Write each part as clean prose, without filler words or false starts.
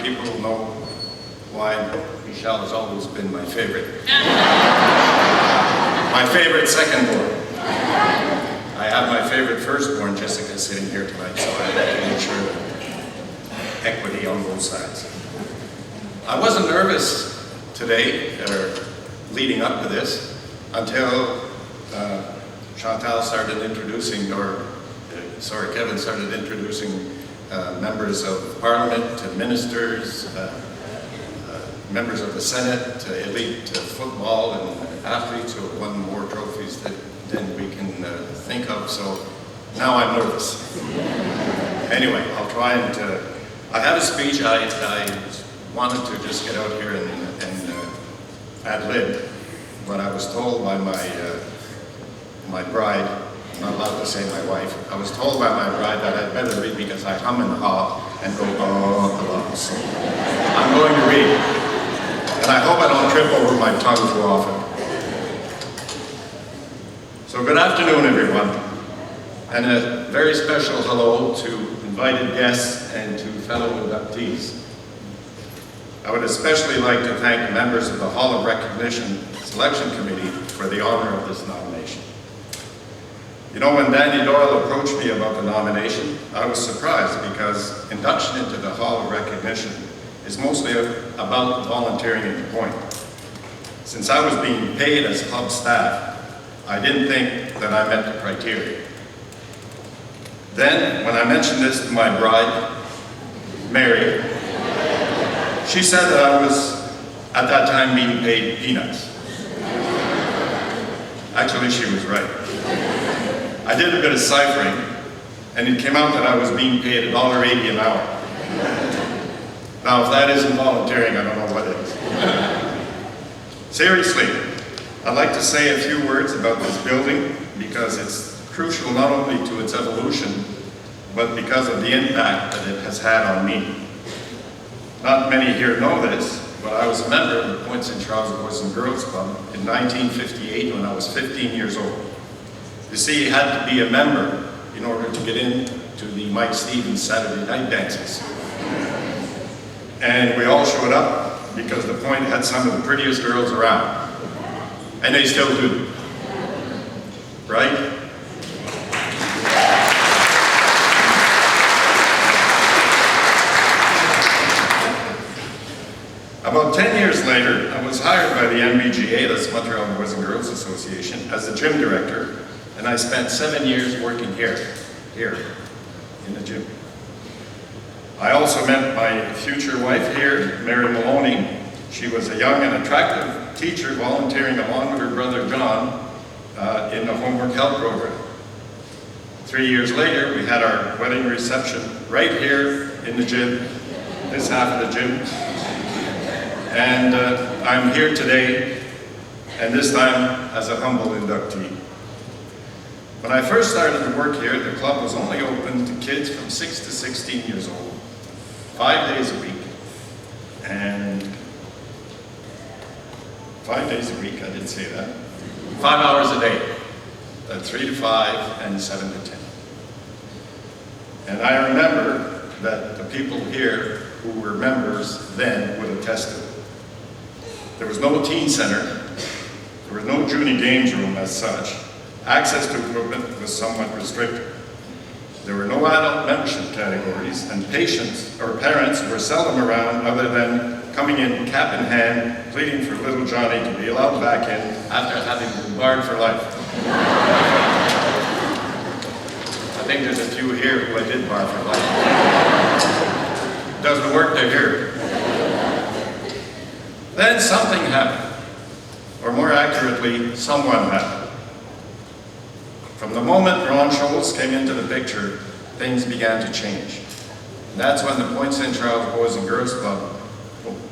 people know why Michelle has always been my favorite. My favorite second-born. I have my favorite firstborn, Jessica, sitting here tonight, so I have to make sure that equity on both sides. I wasn't nervous today, or leading up to this, until Chantal started introducing, Kevin started introducing members of Parliament to ministers, members of the Senate to elite football and athletes who have won more trophies than we can think of. So now I'm nervous. Anyway, I'll try and I have a speech. I wanted to just get out here and ad-lib, but I was told by my bride, I'm not allowed to say my wife, I was told by my bride that I'd better read because I hum and haw and go a lot. So I'm going to read. And I hope I don't trip over my tongue too often. So good afternoon, everyone. And a very special hello to invited guests and to fellow inductees. I would especially like to thank the members of the Hall of Recognition Selection Committee for the honor of this nomination. You know, when Danny Doyle approached me about the nomination, I was surprised because induction into the Hall of Recognition is mostly about volunteering at the point. Since I was being paid as club staff, I didn't think that I met the criteria. Then, when I mentioned this to my bride, Mary, she said that I was, at that time, being paid peanuts. Actually, she was right. I did a bit of ciphering, and it came out that I was being paid $1.80 an hour. Now, if that isn't volunteering, I don't know what is. Seriously, I'd like to say a few words about this building because it's crucial not only to its evolution, but because of the impact that it has had on me. Not many here know this, but I was a member of the Point St. Charles Boys and Girls Club in 1958 when I was 15 years old. You see, you had to be a member in order to get into the Mike Stevens Saturday night dances. And we all showed up because the Point had some of the prettiest girls around. And they still do. Right? About 10 years later, I was hired by the MBGA, that's Montreal Boys and Girls Association, as the gym director, and I spent 7 years working here in the gym. I also met my future wife here, Mary Maloney. She was a young and attractive teacher volunteering along with her brother John in the homework help program. 3 years later, we had our wedding reception right here in the gym, this half of the gym. And I'm here today, and this time as a humble inductee. When I first started to work here, the club was only open to kids from 6 to 16 years old, 5 days a week. And 5 days a week, I did say that. 5 hours a day, 3 to 5 and 7 to 10. And I remember that the people here who were members then would attest to it. There was no teen center, there was no junior games room as such. Access to equipment was somewhat restricted. There were no adult membership categories, and patients or parents were seldom around other than coming in cap in hand, pleading for little Johnny to be allowed back in after having been barred for life. I think there's a few here who I did bar for life. Doesn't work, they're here. Then something happened, or more accurately, someone happened. From the moment Ron Scholes came into the picture, things began to change. And that's when the Point St. Charles Boys and Girls Club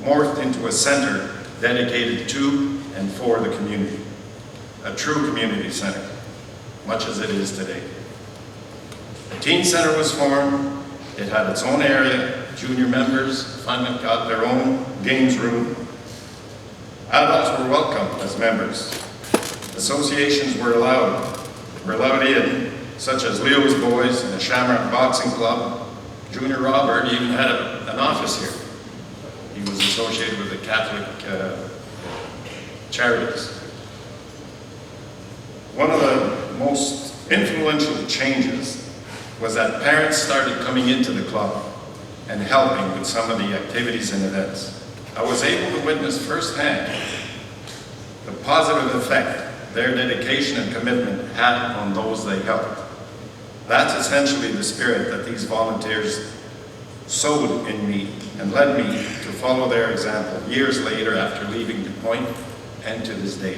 morphed into a center dedicated to and for the community. A true community center, much as it is today. The teen center was formed, it had its own area, junior members finally got their own games room. Adults were welcome as members. Associations were allowed in, such as Leo's Boys and the Shamrock Boxing Club. Junior Robert even had an office here. associated with the Catholic charities. One of the most influential changes was that parents started coming into the club and helping with some of the activities and events. I was able to witness firsthand the positive effect their dedication and commitment had on those they helped. That's essentially the spirit that these volunteers sowed in me and led me to follow their example years later after leaving the Point and to this day.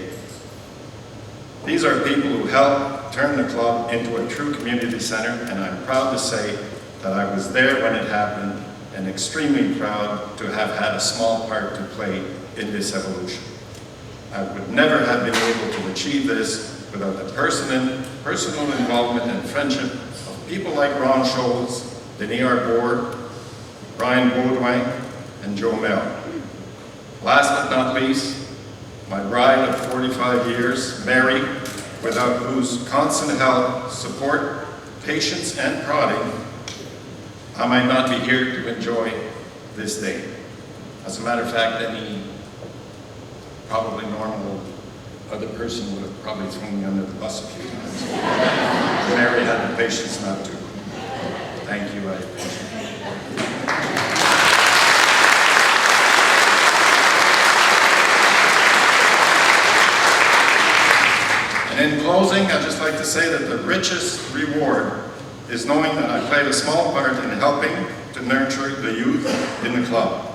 These are people who helped turn the club into a true community center, and I'm proud to say that I was there when it happened and extremely proud to have had a small part to play in this evolution. I would never have been able to achieve this without the personal involvement and friendship of people like Ron Scholes, Denis Arbor, Brian Baudouin, and Joe Mel. Last but not least, my bride of 45 years, Mary, without whose constant help, support, patience, and prodding, I might not be here to enjoy this day. As a matter of fact, any probably normal other person would have probably thrown me under the bus a few times. Mary had the patience not to. Thank you, I appreciate it. And in closing, I'd just like to say that the richest reward is knowing that I played a small part in helping to nurture the youth in the club.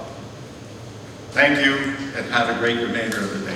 Thank you, and have a great remainder of the day.